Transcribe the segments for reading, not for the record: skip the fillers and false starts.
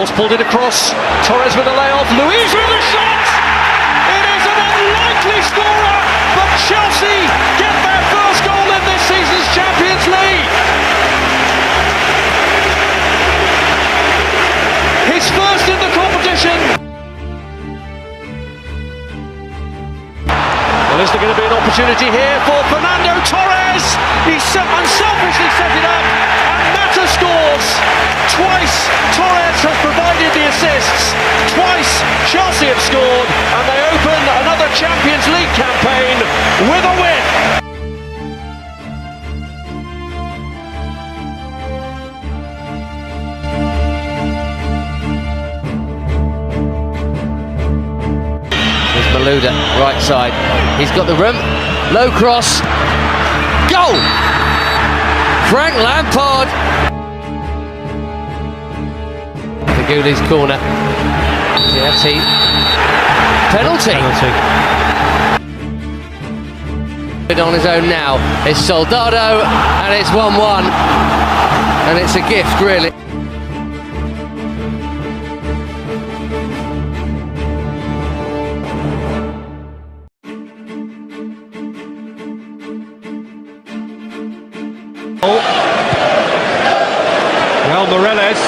Force pulled it across. Torres with a layoff. Luiz with a shot. It is an unlikely scorer, but Chelsea get their first goal in this season's Champions League. His first in the competition. Well, is there going to be an opportunity here for Fernando Torres? He unselfishly set it up, and Mata scores. Twice Torres has provided the assists. Twice Chelsea have scored, and they open another Champions League campaign with a win. Malouda, right side. He's got the room. Low cross. Goal! Frank Lampard. Figuli's corner. CFT. Penalty. On his own now. It's Soldado, and it's 1-1. And it's a gift, really. Well, Morelos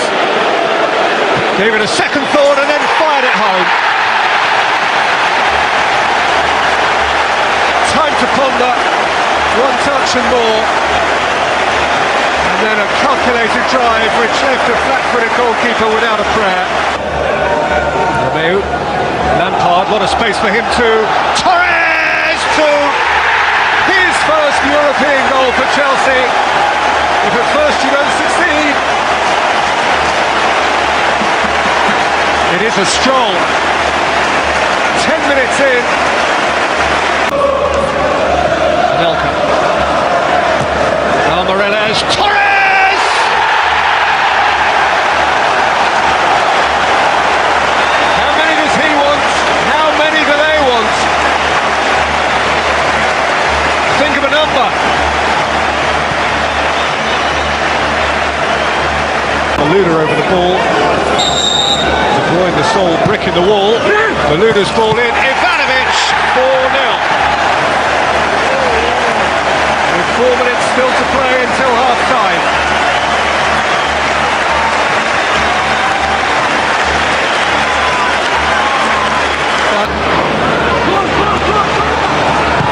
gave it a second thought and then fired it home. Time to ponder, one touch and more. And then a calculated drive which left a flat-footed goalkeeper without a prayer. Romeu, Lampard, a lot of space for him too. Torres to his first European goal for Chelsea. If at first you don't succeed, it is a stroll. 10 minutes in. Anelka. Now Morelos. Torres! How many does he want? How many do they want? Think of a number. Malouda over the ball. De Bruyne the sole brick in the wall. Malouda's ball in. Ivanovic 4-0. With 4 minutes still to play until half time.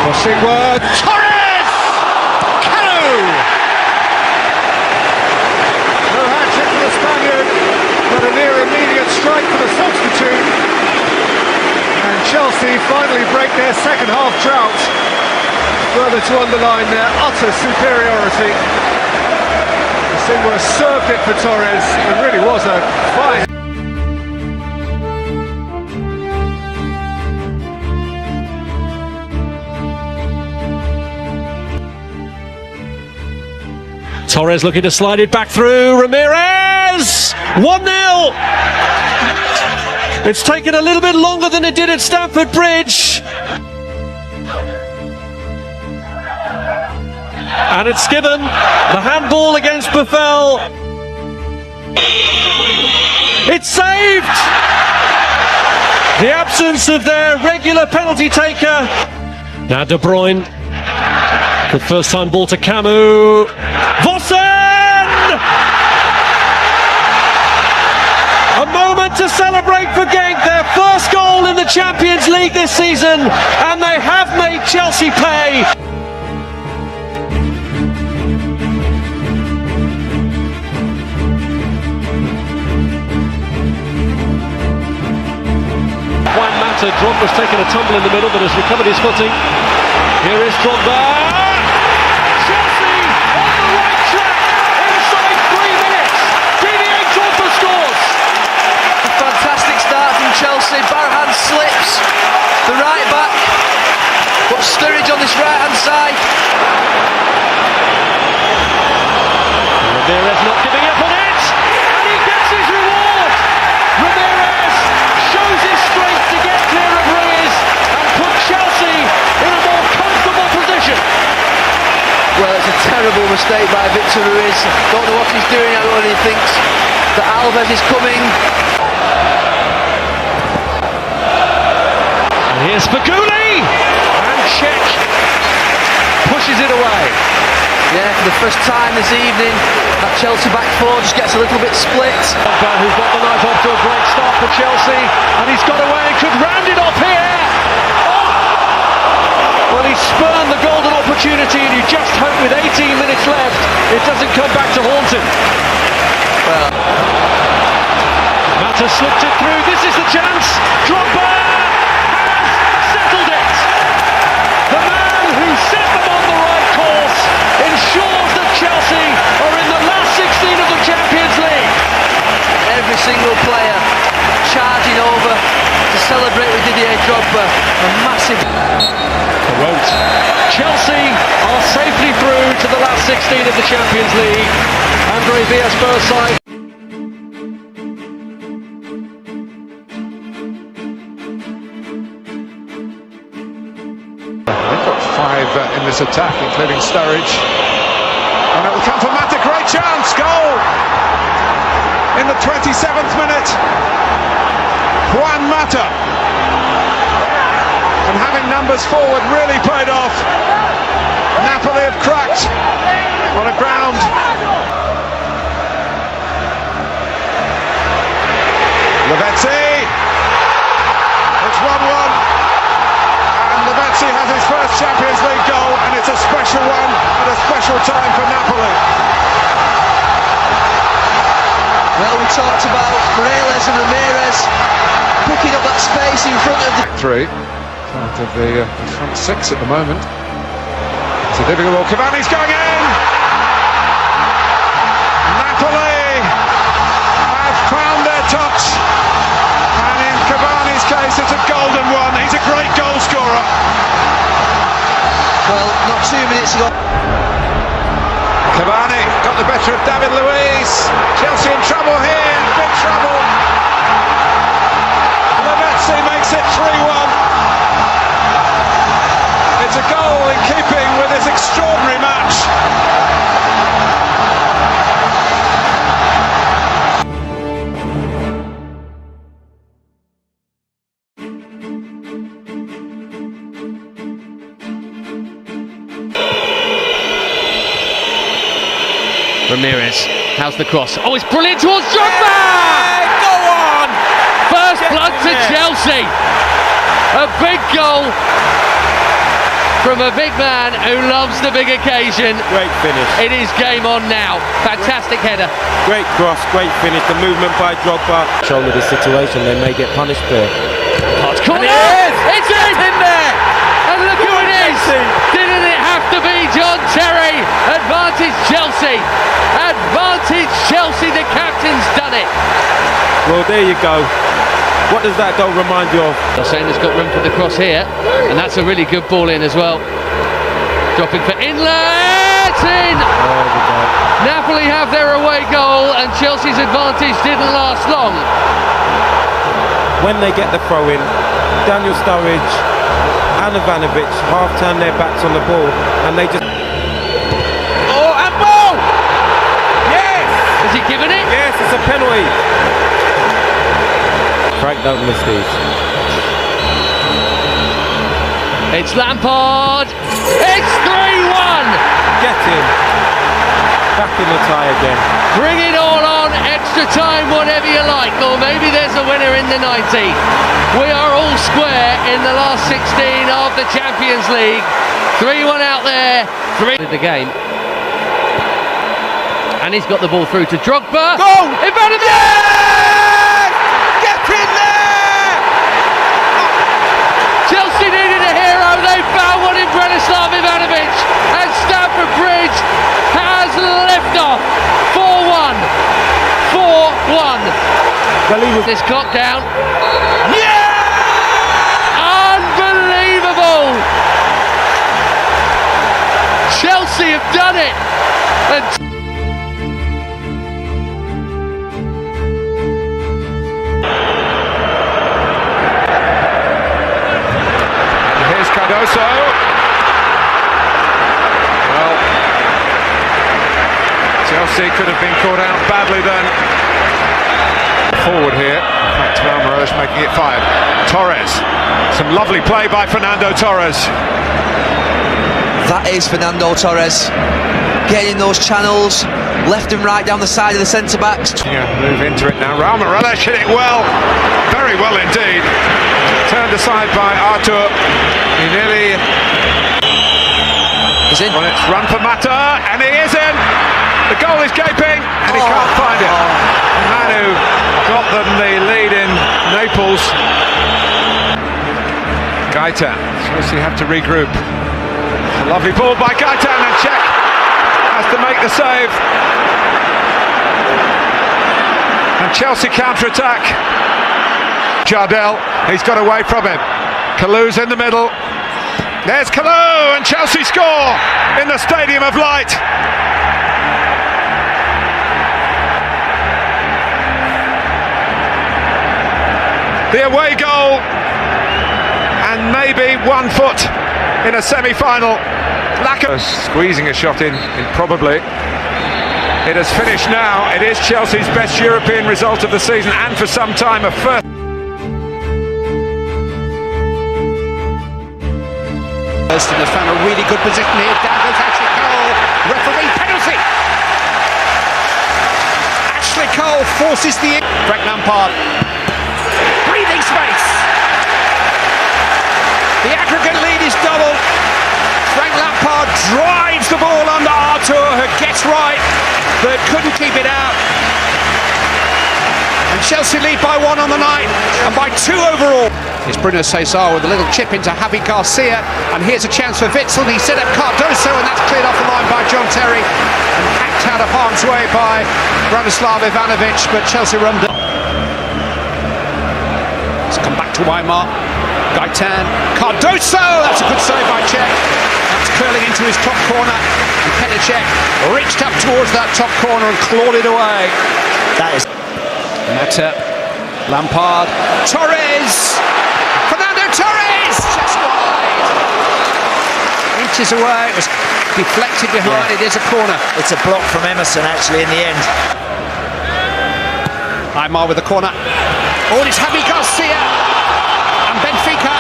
Crossing Torres! Canu! Spaniard, but a near immediate strike for the substitute, and Chelsea finally break their second half drought, further to underline their utter superiority. Singwa served it for Torres, and really was a fine. Torres looking to slide it back through. Ramirez! 1-0! It's taken a little bit longer than it did at Stamford Bridge. And it's given the handball against Buffel. It's saved! The absence of their regular penalty taker. Now De Bruyne. The first time ball to Camus. Vossen! A moment to celebrate for Genk, their first goal in the Champions League this season, and they have made Chelsea pay. Juan Mata, Drogba's taken a tumble in the middle but has recovered his footing. Here is Drogba. Chelsea, Barhan slips, the right back, but Sturridge on this right hand side. Ramirez not giving up on it, and he gets his reward. Ramirez shows his strength to get clear of Ruiz and put Chelsea in a more comfortable position. Well, it's a terrible mistake by Victor Ruiz. Don't know what he's doing, I don't know what he thinks. But Alves is coming. And here's Faguli, and Cech pushes it away. Yeah, for the first time this evening, that Chelsea back four just gets a little bit split. Pogba, who's got the knife off to a great start for Chelsea, and he's got away and could round it off here. Oh! Well, he spurned the golden opportunity, and you just hope with 18 minutes left it doesn't come back to haunt him. Well, Mata slipped it through. This is the chance. Drogba has settled it. The man who set them on the right course ensures that Chelsea are in the last 16 of the Champions League. every single player charging over to celebrate with Didier Drogba. A massive... Perrault. Chelsea are safely through to the last 16 of the Champions League. Andre Villas-Boas side. They've got five in this attack, including Sturridge. And it will come for Mata, great chance, goal! In the 27th minute, Juan Mata. And having numbers forward really paid off. Napoli have cracked on a ground. Lavezzi. It's 1-1. And Lavezzi has his first Champions League goal, and it's a special one at a special time for Napoli. Well, we talked about Morelos and Ramirez picking up that space in front of the... Three. Part of the front six at the moment. It's a difficult ball. Cavani's going in! Napoli have found their touch. And in Cavani's case, it's a golden one. He's a great goal scorer. Well, not 2 minutes ago. Cavani got the better of David Luiz. Chelsea in trouble here. Big trouble. Lavezzi makes it 3-1. It's a goal in keeping with this extraordinary match. Ramirez, how's the cross? Oh, it's brilliant towards Drogba! Go on! First Get blood in to there. Chelsea. A big goal from a big man who loves the big occasion. Great finish. It is game on now. Fantastic header. Great cross, great finish. The movement by Drogba. Show me the situation, they may get punished there. Hot corner! And it is! It's in there! And look who it is! Chelsea. Didn't it have to be John Terry? Advantage Chelsea! Advantage Chelsea, the captain's done it! Well, there you go. What does that goal remind you of? Hosseina's got room for the cross here, and that's a really good ball in as well. Dropping for inlet! It's in! Napoli have their away goal, and Chelsea's advantage didn't last long. When they get the throw in, Daniel Sturridge and Ivanovic half turn their backs on the ball, and they just... Oh, and ball! Yes! Has he given it? Yes, it's a penalty. Frank, don't miss these. It's Lampard! It's 3-1! Get him. Back in the tie again. Bring it all on, extra time, whatever you like, or maybe there's a winner in the 90. We are all square in the last 16 of the Champions League. 3-1 out there, 3 of the game. And he's got the ball through to Drogba. Goal! Ivanovic! Yes! Get in there! Chelsea needed a hero, they found one in Branislav Ivanovic, and Stamford Bridge has liftoff. 4-1. 4-1. Well, he was... This clock down. Yeah! Unbelievable! Chelsea have done it! And Here's Cardoso. Well, Chelsea could have been caught out badly then. forward here. In fact, Morelos making it 5. Torres. Some lovely play by Fernando Torres. That is Fernando Torres, getting in those channels, left and right down the side of the centre-backs. Yeah, move into it now. Raul Morelos hit it well, very well indeed. Turned aside by Artur. He nearly... He's in. Well, it's run for Mata, and he is in. The goal is gaping, and he can't find it. Manu got them the lead in Naples. Gaetan, Chelsea have to regroup. A lovely ball by Gaetan, and Cech has to make the save. And Chelsea counter-attack. Jardel, he's got away from him. Kalou's in the middle. There's Kalou, and Chelsea score in the Stadium of Light. The away goal, and maybe 1 foot in a semi-final. Squeezing a shot in probably. It has finished now. It is Chelsea's best European result of the season, and for some time a first. And they found a really good position here. Down goes Ashley Cole. Referee penalty. Ashley Cole forces the Frank Lampard. Breathing space. The aggregate lead is double. Frank Lampard drives the ball under Artur, who gets right, but couldn't keep it out. And Chelsea lead by 1 on the night, and by 2 overall. It's Bruno Cesar with a little chip into Javi Garcia, and here's a chance for Witsel. He set up Cardoso, and that's cleared off the line by John Terry, and hacked out of harm's way by Branislav Ivanovic, but Chelsea run down. Let's come back to Weimar. Gaetan, Cardoso, that's a good save by Cech. That's curling into his top corner, and Petr Cech reached up towards that top corner and clawed it away. That is Mata, Lampard, Torres, Fernando Torres, just wide. Inches away, it was deflected behind, It is a corner. it's a block from Emerson actually in the end. Aymar with the corner. Oh, it's Javi Garcia, and Benfica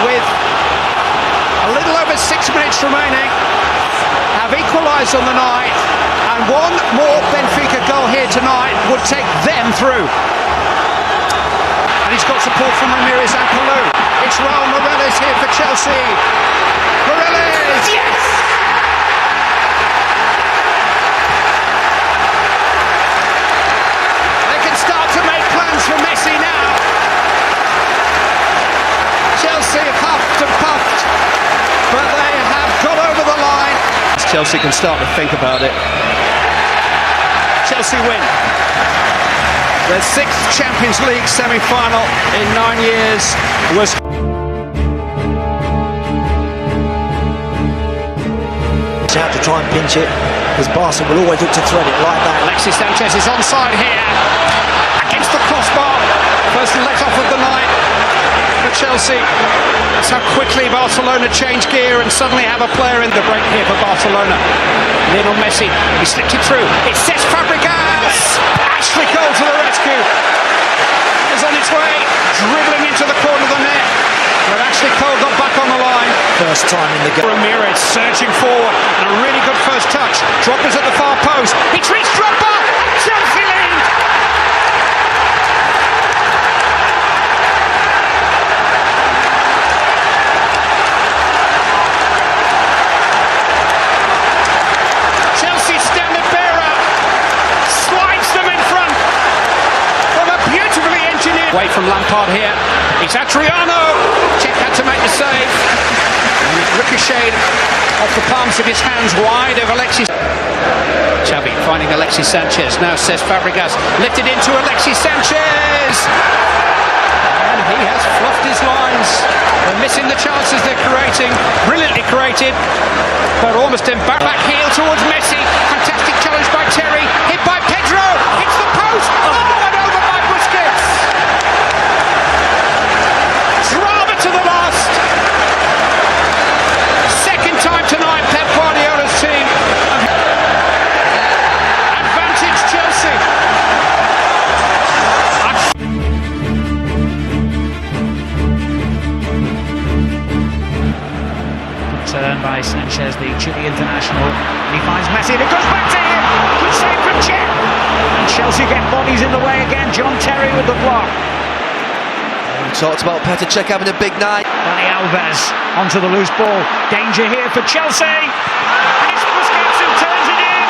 with a little over 6 minutes remaining have equalised on the night, and one more Benfica goal here tonight would take them through. And he's got support from Ramirez and Kalou. It's Raul Morelos here for Chelsea. Morelos, yes! They can start to make plans for Messi now. Chelsea have huffed and puffed, but they have got over the line. Chelsea can start to think about it. Chelsea win their 6th Champions League semi-final in 9 years. Was Out to try and pinch it, because Barca will always look to thread it like that. Alexis Sanchez is onside here against the crossbar. First let off of the night for Chelsea. That's how quickly Barcelona changed gear and suddenly have a player in the break here for Barcelona. Lionel Messi, he slipped it through. It's Cesc Fabregas. Ashley Cole to the rescue. Is on its way, dribbling into the corner of the net. But Ashley Cole got back on the line. First time in the game. Ramirez surging forward, and a really good first touch. Drogba's at the far post. It's reached Drogba. Chelsea lead. Chelsea standard bearer slides them in front from a beautifully engineered. Away from Lampard here. It's Adriano. Cech had to make the save. And it ricocheted off the palms of his hands wide of Alexis. Xavi finding Alexis Sanchez. Now says Fabregas. Lifted into Alexis Sanchez. And he has fluffed his lines. They're missing the chances they're creating. Brilliantly created. But almost embarrassed. Back heel towards Messi. Fantastic challenge by Terry. Hit by Pedro. Hits the post. Oh, and over by Busquets. Drama to the last. Second time tonight, Pep Guardiola's team. Advantage Chelsea. by Sanchez, the Chile international. He finds Messi and it goes back to him. Good save from Cech. And Chelsea get bodies in the way again. John Terry with the block. We talked about Petr Cech having a big night. Dani Alves onto the loose ball. Danger here for Chelsea. And it's Busquets who turns it in.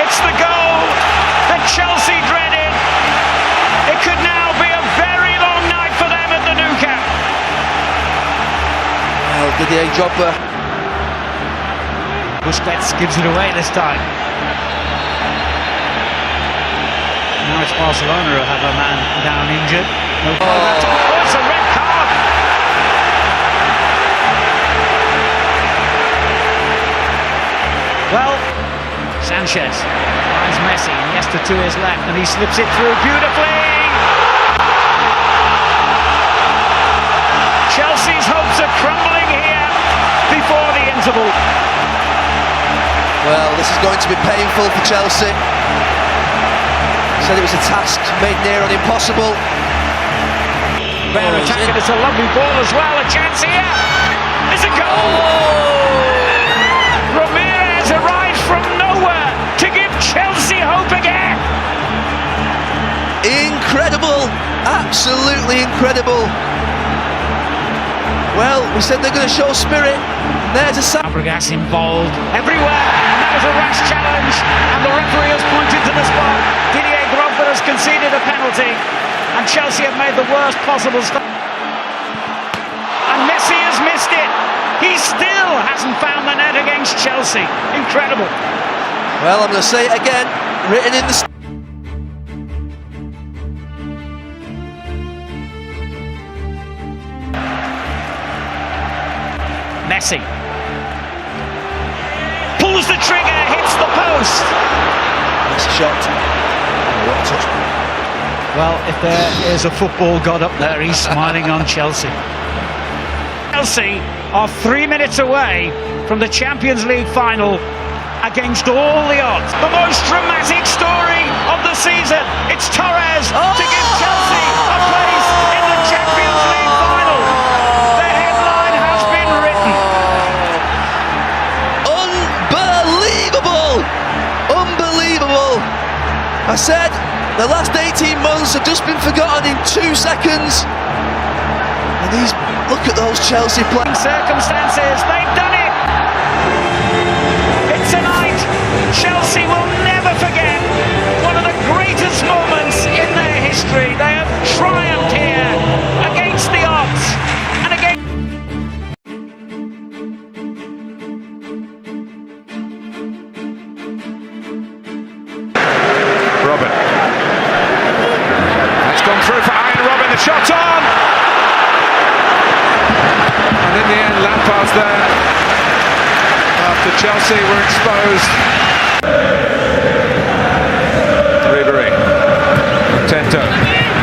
It's the goal that Chelsea dreaded. It could now be a very long night for them at the Nou Camp. Well, Didier Drogba. Busquets gives it away this time. Now it's Barcelona who have a man down injured. It's a red card. Well, Sanchez finds Messi, Iniesta to his left, and he slips it through beautifully. Chelsea's hopes are crumbling here before the interval. Well, this is going to be painful for Chelsea. Said it was a task made near on impossible. Bear attacking, it's a lovely ball as well, a chance here. It's a goal! Ramirez arrives from nowhere to give Chelsea hope again. Incredible, absolutely incredible. Well, we said they're going to show spirit. There's a Fabregas involved everywhere, and that was a rash challenge, and the referee has pointed to the spot. Didier Drogba has conceded a penalty, and Chelsea have made the worst possible start. And Messi has missed it. He still hasn't found the net against Chelsea. Incredible. Well, I'm going to say it again, written in the... Messi pulls the trigger, hits the post. That's a shot. Oh, what a touch. Well, if there is a football god up there, he's smiling on Chelsea. Chelsea are 3 minutes away from the Champions League final against all the odds. The most dramatic story of the season. It's Torres to give Chelsea a place in the Champions League final. The headline has been written. Unbelievable! Unbelievable! I said the last 18 months have just been forgotten in 2 seconds. And look at those Chelsea players. Circumstances, they've done it. It's tonight. Chelsea will never forget one of the greatest moments in their history. They have triumphed here against the odds and against. Robin. That's gone through for Ian Robin. The shot on. And in the end, Lampard's there. After Chelsea were exposed. Ribery. Tento.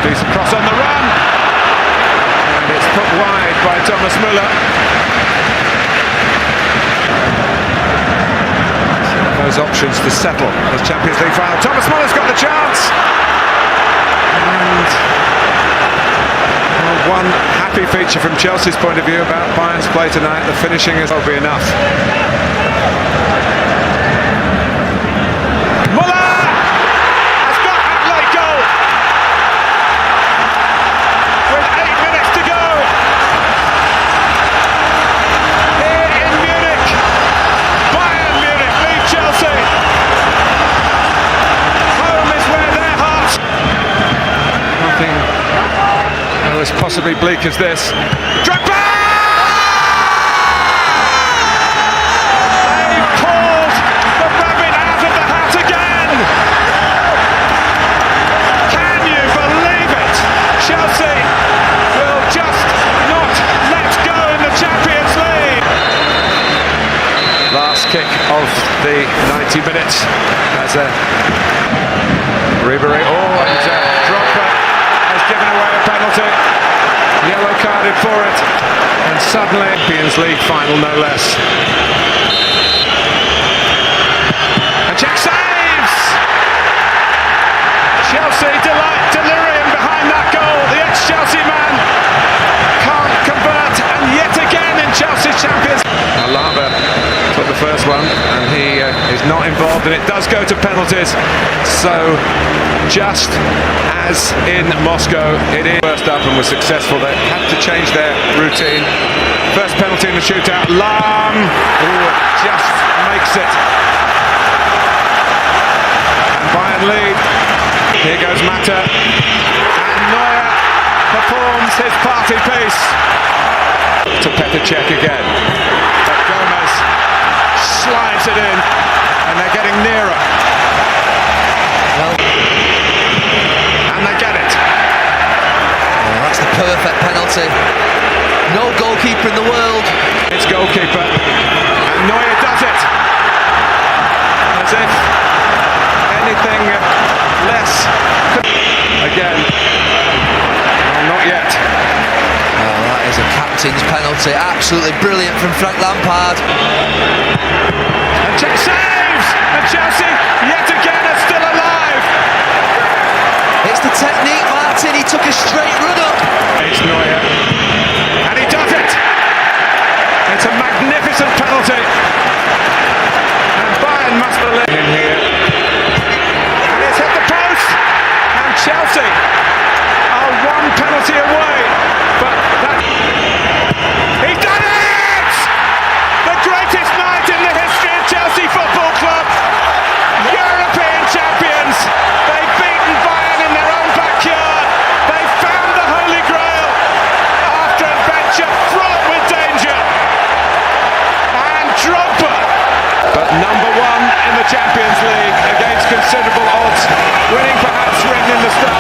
Decent cross on the run. And it's put wide by Thomas Müller. Those options to settle the Champions League final. Thomas Müller's got the chance. And one happy feature from Chelsea's point of view about Bayern's play tonight, the finishing will be enough. Müller has got that late goal with 8 minutes to go here in Munich. Bayern Munich lead Chelsea. Home is where their hearts. Nothing as possibly bleak as this. Drogba! They've pulled the rabbit out of the hat again! Can you believe it? Chelsea will just not let go in the Champions League! Last kick of the 90 minutes as a Ribery. Oh, and Drogba has given away a penalty. Yellow carded for it, and suddenly Champions League final, no less. And Cech saves! Chelsea delirium behind that goal. The ex-Chelsea man can't Alaba took the first one, and he is not involved, and it does go to penalties. So, just as in Moscow, it is first up and was successful. They had to change their routine. First penalty in the shootout. Lam, just makes it. And Bayern lead. Here goes Mata, and Neuer performs his party piece. To Petr Cech again, but Gomez slides it in, and they're getting nearer. And they get it. Oh, that's the perfect penalty. No goalkeeper in the world. It's goalkeeper, and Neuer does it. As if anything less could... Again. Well, not yet. Oh, that is a captain's penalty. Absolutely brilliant from Frank Lampard. And Cech saves! And Chelsea, yet again, are still alive! It's the technique, Martin. He took a straight run up. It's Neuer. And he does it! It's a magnificent penalty. And Bayern must believe in here. And it's hit the post! And Chelsea are one penalty away. But that... He's done it! The greatest night in the history of Chelsea Football Club. European champions. They've beaten Bayern in their own backyard. They found the Holy Grail after a venture fraught with danger. And Drogba, but number one in the Champions League against considerable odds, winning perhaps written in the stars.